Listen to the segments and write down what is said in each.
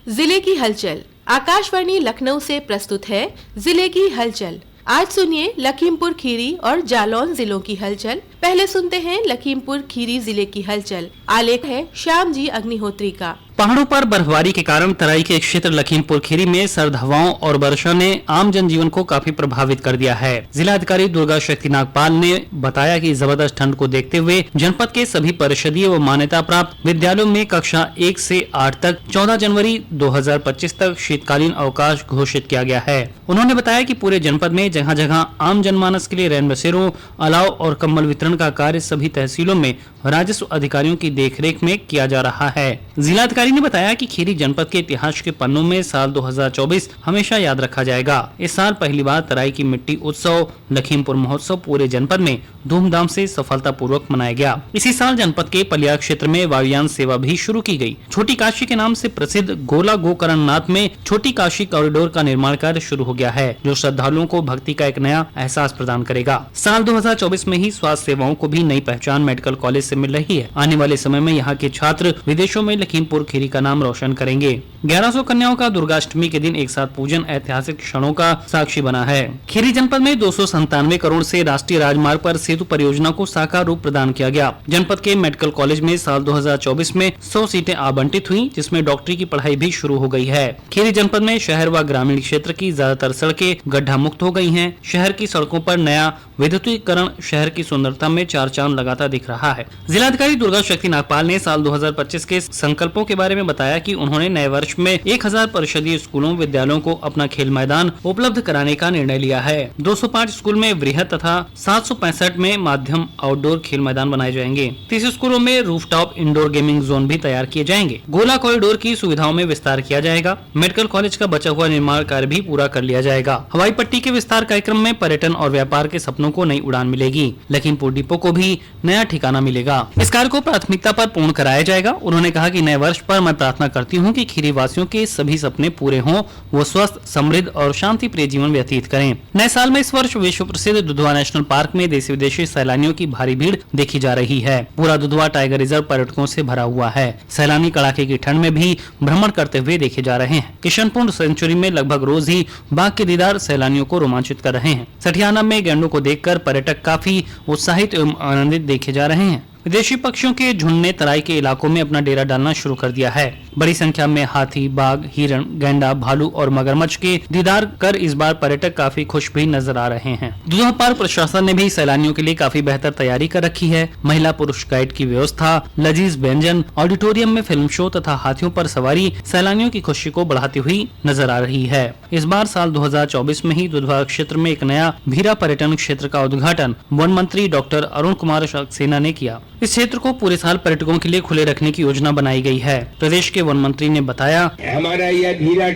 जिले की हलचल। आकाशवाणी लखनऊ से प्रस्तुत है जिले की हलचल। आज सुनिए लखीमपुर खीरी और जालौन जिलों की हलचल। पहले सुनते हैं लखीमपुर खीरी जिले की हलचल। आलेख है श्याम जी अग्निहोत्री का। पहाड़ों पर बर्फबारी के कारण तराई के क्षेत्र लखीमपुर खीरी में सर्द हवाओं और वर्षा ने आम जनजीवन को काफी प्रभावित कर दिया है। जिलाधिकारी दुर्गा शक्ति नागपाल ने बताया कि जबरदस्त ठंड को देखते हुए जनपद के सभी परिषदीय व मान्यता प्राप्त विद्यालयों में कक्षा 1 से 8 तक 14 जनवरी 2025 तक शीतकालीन अवकाश घोषित किया गया है। उन्होंने बताया कि पूरे जनपद में जगह जगह आम जनमानस के लिए रैन बसेरों, अलाव और कंबल वितरण का कार्य सभी तहसीलों में राजस्व अधिकारियों की देखरेख में किया जा रहा है। जिलाधिकारी ने बताया कि खीरी जनपद के इतिहास के पन्नों में साल 2024 हमेशा याद रखा जाएगा। इस साल पहली बार तराई की मिट्टी उत्सव लखीमपुर महोत्सव पूरे जनपद में धूमधाम से सफलतापूर्वक मनाया गया। इसी साल जनपद के पलिया क्षेत्र में वायुयान सेवा भी शुरू की गई। छोटी काशी के नाम से प्रसिद्ध गोला गोकरणनाथ में छोटी काशी कॉरिडोर का निर्माण कार्य शुरू हो गया है, जो श्रद्धालुओं को भक्ति का एक नया एहसास प्रदान करेगा। साल 2024 में ही स्वास्थ्य सेवाओं को भी नई पहचान मेडिकल कॉलेज से मिल रही है। आने वाले समय में यहाँ के छात्र विदेशों में लखीमपुर खीरी का नाम रोशन करेंगे। 1100 कन्याओं का दुर्गाष्टमी के दिन एक साथ पूजन ऐतिहासिक क्षणों का साक्षी बना है। खीरी जनपद में 297 करोड़ से राष्ट्रीय राजमार्ग पर सेतु परियोजना को साकार रूप प्रदान किया गया। जनपद के मेडिकल कॉलेज में साल 2024 में 100 सीटें आवंटित हुई, जिसमें डॉक्टरी की पढ़ाई भी शुरू हो गई है। खीरी जनपद में शहर व ग्रामीण क्षेत्र की ज्यादातर सड़कें गड्ढा मुक्त हो गई हैं। शहर की सड़कों पर नया विद्युतीकरण शहर की सुंदरता में चार चांद लगाता दिख रहा है। जिलाधिकारी दुर्गा शक्ति नागपाल ने साल 2025 के संकल्पों के बारे में बताया कि उन्होंने नए वर्ष में 1000 परिषदीय स्कूलों विद्यालयों को अपना खेल मैदान उपलब्ध कराने का निर्णय लिया है। 205 स्कूल में वृहद तथा 765 में माध्यम आउटडोर खेल मैदान बनाए जाएंगे। 30 स्कूलों में रूफटॉप इंडोर गेमिंग जोन भी तैयार किए जाएंगे। गोला कॉरिडोर की सुविधाओं में विस्तार किया जाएगा। मेडिकल कॉलेज का बचा हुआ निर्माण कार्य भी पूरा कर लिया जाएगा। हवाई पट्टी के विस्तार कार्यक्रम में पर्यटन और व्यापार के सपनों को नई उड़ान मिलेगी। लखीमपुर डिपो को भी नया ठिकाना मिलेगा। इस कार्य को प्राथमिकता पर पूर्ण कराया जाएगा। उन्होंने कहा कि नए वर्ष पर मैं प्रार्थना करती हूं कि खीरी वासियों के सभी सपने पूरे हों, वो स्वस्थ, समृद्ध और शांति प्रिय जीवन व्यतीत करें। नए साल में इस वर्ष विश्व प्रसिद्ध दुधवा नेशनल पार्क में देशी विदेशी सैलानियों की भारी भीड़ देखी जा रही है। पूरा दुधवा टाइगर रिजर्व पर्यटकों से भरा हुआ है। सैलानी कड़ाके की ठंड में भी भ्रमण करते हुए देखे जा रहे हैं। किशनपुर सेंचुरी में लगभग रोज ही बाघ के दीदार सैलानियों को रोमांचित कर रहे हैं। सठियाना में गैंडों को देखकर पर्यटक काफी उत्साहित एवं आनंदित देखे जा रहे हैं। विदेशी पक्षियों के झुंड ने तराई के इलाकों में अपना डेरा डालना शुरू कर दिया है। बड़ी संख्या में हाथी, बाघ, हिरण, गैंडा, भालू और मगरमच्छ के दीदार कर इस बार पर्यटक काफी खुश भी नजर आ रहे हैं। दुधवा पार्क प्रशासन ने भी सैलानियों के लिए काफी बेहतर तैयारी कर रखी है। महिला पुरुष गाइड की व्यवस्था, लजीज व्यंजन, ऑडिटोरियम में फिल्म शो तथा हाथियों पर सवारी सैलानियों की खुशी को बढ़ाती हुई नजर आ रही है। इस बार साल 2024 में ही दुधवा क्षेत्र में एक नया भीरा पर्यटन क्षेत्र का उद्घाटन वन मंत्री डॉक्टर अरुण कुमार सक्सेना ने किया। इस क्षेत्र को पूरे साल पर्यटकों के लिए खुले रखने की योजना बनाई गई है। प्रदेश के वन मंत्री ने बताया, हमारा यह भीरा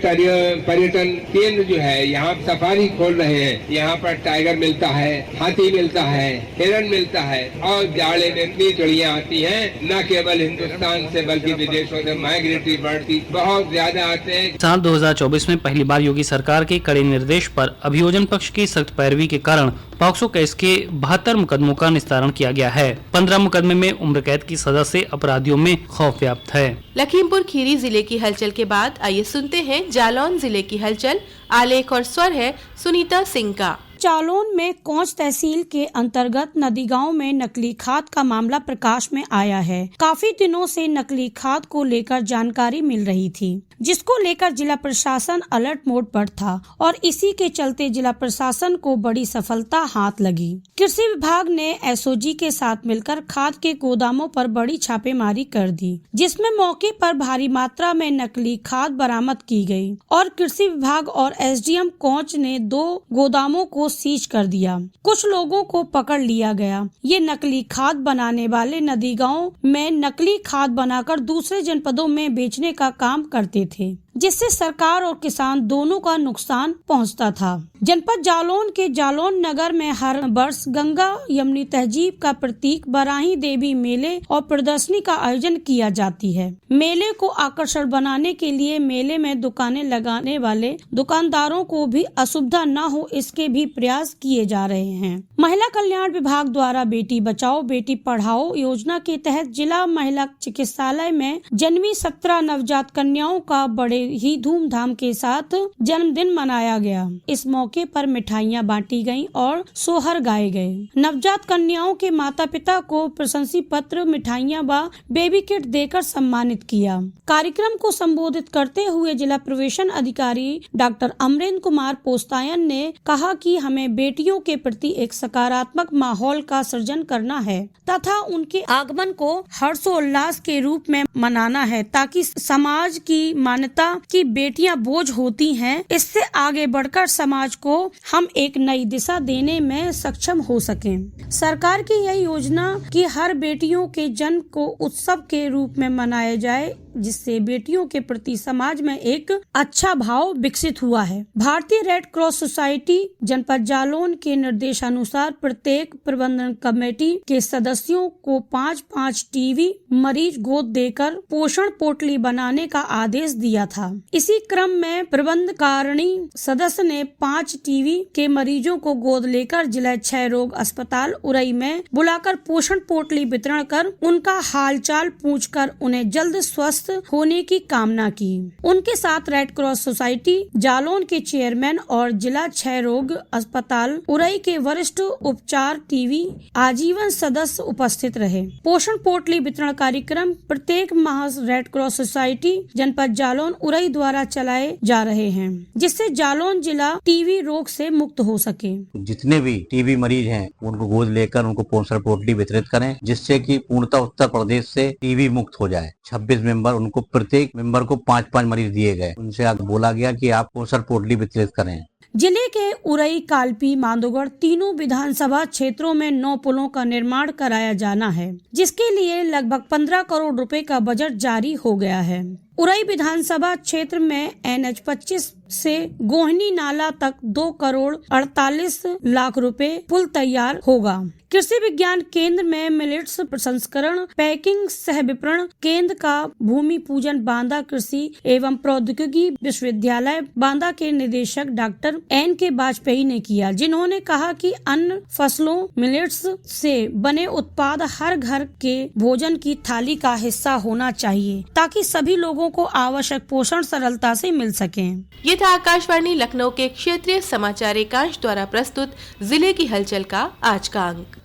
पर्यटन केंद्र जो है, यहाँ सफारी खोल रहे हैं। यहाँ पर टाइगर मिलता है, हाथी मिलता है, हिरण मिलता है और जाड़े में इतनी चिड़िया आती हैं, न केवल हिंदुस्तान से बल्कि विदेशों से माइग्रेटरी बर्ड बहुत ज्यादा आते हैं। साल 2024 में पहली बार योगी सरकार के कड़े निर्देश पर अभियोजन पक्ष की सख्त पैरवी के कारण पॉक्सो केस के 72 मुकदमों का निस्तारण किया गया है। 15 मुकदमे में उम्र कैद की सजा से अपराधियों में खौफ व्याप्त है। लखीमपुर खीरी जिले की हलचल के बाद आइए सुनते हैं जालौन जिले की हलचल। आलेख और स्वर है सुनीता सिंह का। जालौन में कोंच तहसील के अंतर्गत नदी गांव में नकली खाद का मामला प्रकाश में आया है। काफी दिनों से नकली खाद को लेकर जानकारी मिल रही थी, जिसको लेकर जिला प्रशासन अलर्ट मोड पर था और इसी के चलते जिला प्रशासन को बड़ी सफलता हाथ लगी। कृषि विभाग ने एसओजी के साथ मिलकर खाद के गोदामों पर बड़ी छापेमारी कर दी, जिसमें मौके पर भारी मात्रा में नकली खाद बरामद की गई और कृषि विभाग और एसडीएम कोंच ने 2 गोदामों को सीज कर दिया। कुछ लोगों को पकड़ लिया गया। ये नकली खाद बनाने वाले नदी गांव में नकली खाद बनाकर दूसरे जनपदों में बेचने का काम करते थे, जिससे सरकार और किसान दोनों का नुकसान पहुंचता था। जनपद जालौन के जालौन नगर में हर वर्ष गंगा यमुनी तहजीब का प्रतीक बराही देवी मेले और प्रदर्शनी का आयोजन किया जाती है। मेले को आकर्षण बनाने के लिए मेले में दुकानें लगाने वाले दुकानदारों को भी असुविधा न हो, इसके भी प्रयास किए जा रहे हैं। महिला कल्याण विभाग द्वारा बेटी बचाओ बेटी पढ़ाओ योजना के तहत जिला महिला चिकित्सालय में जन्मी 17 नवजात कन्याओं का बड़े ही धूमधाम के साथ जन्मदिन मनाया गया। इस मौके पर मिठाइयां बांटी गईं और सोहर गाए गए। नवजात कन्याओं के माता पिता को प्रशंसी पत्र, मिठाइयां व बेबी किट देकर सम्मानित किया। कार्यक्रम को संबोधित करते हुए जिला प्रवेशन अधिकारी डॉक्टर अमरेंद्र कुमार पोस्तायन ने कहा कि हमें बेटियों के प्रति एक सकारात्मक माहौल का सृजन करना है तथा उनके आगमन को हर्षोल्लास के रूप में मनाना है, ताकि समाज की मान्यता की बेटियां बोझ होती हैं, इससे आगे बढ़कर समाज को हम एक नई दिशा देने में सक्षम हो सकें। सरकार की यह योजना कि हर बेटियों के जन्म को उत्सव के रूप में मनाया जाए, जिससे बेटियों के प्रति समाज में एक अच्छा भाव विकसित हुआ है। भारतीय रेड क्रॉस सोसाइटी जनपद जालौन के निर्देशानुसार प्रत्येक प्रबंधन कमेटी के सदस्यों को 5-5 टीवी मरीज गोद देकर पोषण पोटली बनाने का आदेश दिया था। इसी क्रम में प्रबंधकारिणी सदस्य ने 5 टीवी के मरीजों को गोद लेकर जिला क्षय रोग अस्पताल उरई में बुलाकर पोषण पोटली वितरण कर उनका हालचाल पूछकर उन्हें जल्द स्वस्थ होने की कामना की। उनके साथ रेड क्रॉस सोसाइटी जालौन के चेयरमैन और जिला क्षय रोग अस्पताल उरई के वरिष्ठ उपचार टीवी आजीवन सदस्य उपस्थित रहे। पोषण पोटली वितरण कार्यक्रम प्रत्येक माह रेड क्रॉस सोसाइटी जनपद जालौन उरई द्वारा चलाए जा रहे हैं, जिससे जालौन जिला टीबी रोग से मुक्त हो सके। जितने भी टीबी मरीज हैं उनको गोद लेकर उनको पोषण पोटली वितरित करें, जिससे कि पूर्णतः उत्तर प्रदेश से टीबी मुक्त हो जाए। 26 मेंबर, उनको प्रत्येक मेंबर को 5-5 मरीज दिए गए। उनसे आगे बोला गया कि आप पोषण पोटली वितरित करें। जिले के उरई, कालपी, मांदोगढ़ तीनों विधानसभा क्षेत्रों में 9 पुलों का निर्माण कराया जाना है, जिसके लिए लगभग 15 करोड़ रुपए का बजट जारी हो गया है। उरई विधानसभा क्षेत्र में NH 25 से गोहनी नाला तक 2 करोड़ 48 लाख रुपए पुल तैयार होगा। कृषि विज्ञान केंद्र में मिलेट्स प्रसंस्करण पैकिंग सह विपणन केंद्र का भूमि पूजन बांदा कृषि एवं प्रौद्योगिकी विश्वविद्यालय बांदा के निदेशक डॉक्टर N.K. वाजपेयी ने किया, जिन्होंने कहा कि अन्य फसलों मिलेट्स से बने उत्पाद हर घर के भोजन की थाली का हिस्सा होना चाहिए, ताकि सभी लोगों को आवश्यक पोषण सरलता से मिल सके। ये था आकाशवाणी लखनऊ के क्षेत्रीय समाचार एकांश द्वारा प्रस्तुत जिले की हलचल का आज का अंक।